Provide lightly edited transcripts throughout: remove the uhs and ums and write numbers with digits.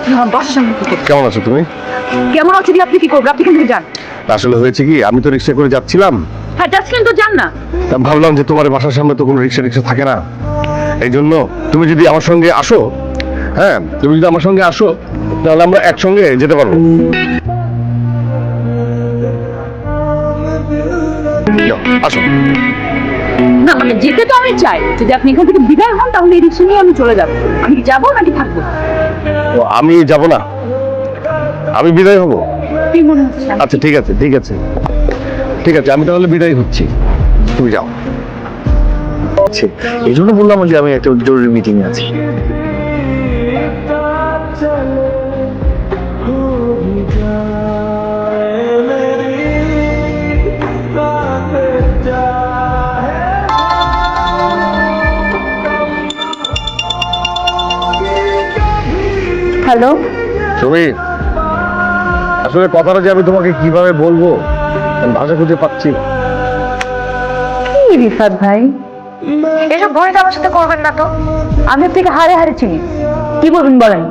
আপনি আমার বাসার সামনে থেকে কেমন আছো তুমি? কেমন আছেন? আপনি কি করবেন? আপনি এখান থেকে যান। আসলে হয়েছে কি, আমি তো রিক্সা করে যাচ্ছিলাম, হ্যাঁ যাচ্ছিলেন তো, যান না। তা ভাবলাম যে তোমার বাসার সামনে তো কোনো রিক্সা থাকে না, এই জন্য তুমি যদি আমার সঙ্গে আসো, হ্যাঁ তুমি যদি আমার সঙ্গে আসো তাহলে আমরা একসঙ্গে যেতে পারবো। যাও, আসো। না মানে যেতে তো আমি চাই, যদি আপনি এখান থেকে বিদায় হন তাহলে এই রিক্সা নিয়ে আমি চলে যাবো। আমি কি যাবো নাকি থাকবো? তো আমি যাব না, আমি বিদায় হব। কি মনে হচ্ছে? আচ্ছা ঠিক আছে ঠিক আছে ঠিক আছে, আমি তাহলে বিদায় হচ্ছি, তুমি যাও। এই জন্য বললাম যে আমি একটা জরুরি মিটিং এ আছি। হ্যালো, তুমি আসলে কথাটা যে আমি তোমাকে কিভাবে বলবো আমি ভাষা খুঁজে পাচ্ছি না। কি রিফাত ভাই, এসব ভয় আমার সাথে করবেন না তো। আমি আপনাকে হারে হারে চিনি, কি বলবেন বলেন।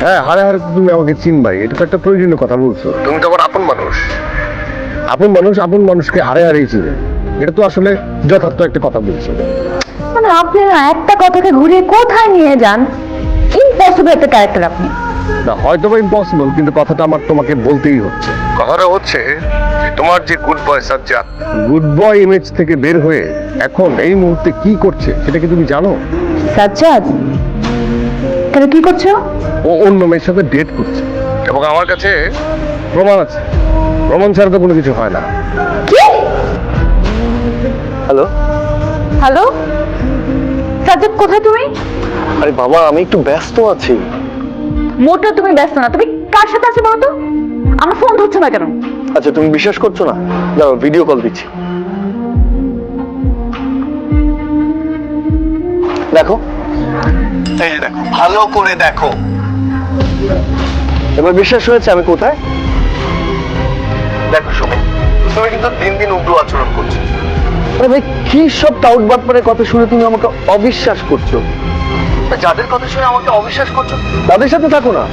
হ্যাঁ, হারে হারে তো তুমি আমাকে চিনবাই, এটা তো একটা প্রয়োজনীয় কথা বলছো। তুমি তো আমার আপন মানুষ, আপন মানুষ আপন মানুষকে হারে হারেই চিনে, এটা তো আসলে যথার্থ একটা কথা বলছো। মানে আপনি না একটা কথাকে ঘুরিয়ে কোথায় নিয়ে যান, ইম্পসিবল একটা ক্যারেক্টার আপনি। না হয়তো বা ইম্পসিবল, কিন্তু কথাটা আমার তোমাকে বলতেই হচ্ছে। কথাটা হচ্ছে তোমার যে good boy Sajjad, good boy image থেকে বের হয়ে এখন এই মুহূর্তে কি করছে সেটা কি তুমি জানো? সাজ্জাদ কেন কি করছো? ও অন্য মেয়ের সাথে ডেট করছে, এবং আমার কাছে প্রমাণ আছে, প্রমাণ ছাড়া তো কোনো কিছু হয় না। কি? হ্যালো, হ্যালো সাজ্জাদ, কোথায় তুমি? আরে বাবা আমি একটু ব্যস্ত আছি। মোটেও তুমি ব্যস্ত না, তুমি কার সাথে আছো বলো তো? আমার ফোন ধরছো না কেন? আচ্ছা তুমি বিশ্বাস করছো না, দাঁড়াও ভিডিও কল দিচ্ছি। দেখো, এই যে দেখো, ভালো করে দেখো। এবার বিশ্বাস হয়েছে আমি কোথায়? দেখো সুমি, তুমি কিন্তু দিন দিন উগ্র আচরণ করছো। আরে ভাই কি সব টাউট বাটপারের কথা শুনে তুমি আমাকে অবিশ্বাস করছো? যাদের কথা শুনে আমাকে অবিশ্বাস করছো তাদের সাথে থাকো না,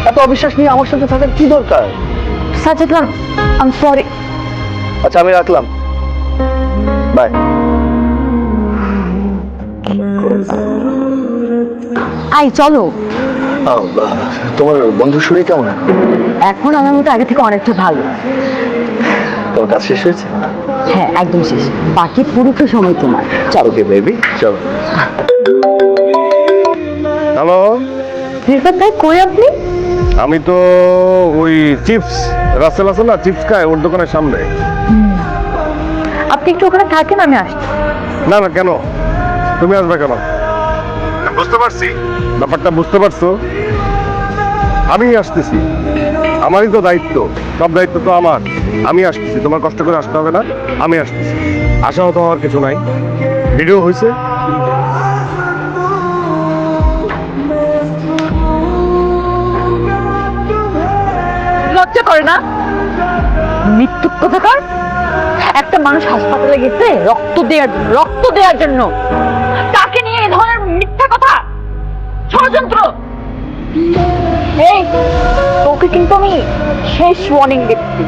এত অবিশ্বাস নিয়ে আমার সাথে থাকার কি দরকার? Sajjad I am sorry. আচ্ছা আমি রাখলাম, বাই। আই চলো। তোমার বন্ধু শরীর কেমন? এখন আমার মতো আগে থেকে অনেকটা ভালো। তোমার কাজ শেষ হয়েছে? হ্যাঁ একদম শেষ, বাকি পুরোটা সময় তোমার। চলো কে বেবি, চলো। হ্যালো, রিফাত ভাই কই আপনি? আমি তো ওই চিপস রাসেল আছে না, চিপস খায়, ওর দোকানের সামনে। আপনি একটু ওখানে থাকেন, আমি আসছি। না না, কেন তুমি আসবে কেন? বুঝতে পারছি ব্যাপারটা, বুঝতে পারছো, আমি আসতেছি, আমারই তো দায়িত্ব, সব দায়িত্ব তো আমার, আমি আসতেছি, তোমার কষ্ট করে আসতে হবে না, আমি আসতেছি। আসাও তো আমার কিছু নাই, ভিডিও হয়েছে। লজ্জা করে না? মৃত্যু কোথাকার একটা মানুষ হাসপাতালে গেছে রক্ত দেওয়ার জন্য, তাকে নিয়ে এই ধরনের মিথ্যা কথা, ষড়যন্ত্র। এই তোকে কিন্তু আমি শেষ ওয়ার্নিং দিচ্ছি,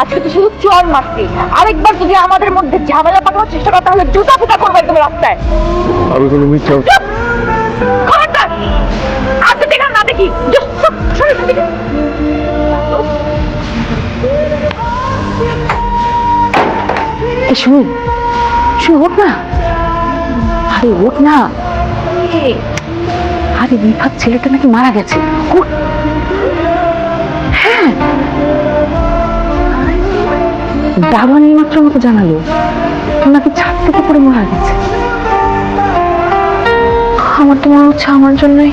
আজকে তো শুধু চর মারছি, আরেকবার যদি আমাদের মধ্যে ঝামেলা পাঠানোর চেষ্টা করো তাহলে জুতা ফুটা করবে একদম রাস্তায়। আমি কোনো মিথ্যা খবরদার আজকে দেখা না দেখি, সরে দিকে। শুন শুন, ওঠ না, আরে ওঠ না। আরে রিফাত ছেলেটা নাকি মারা গেছে। হ্যাঁ দারোয়ান মাত্র মতো জানালো নাকি ছাদ থেকে পড়ে মারা গেছে। আমার তো মনে হচ্ছে আমার জন্যই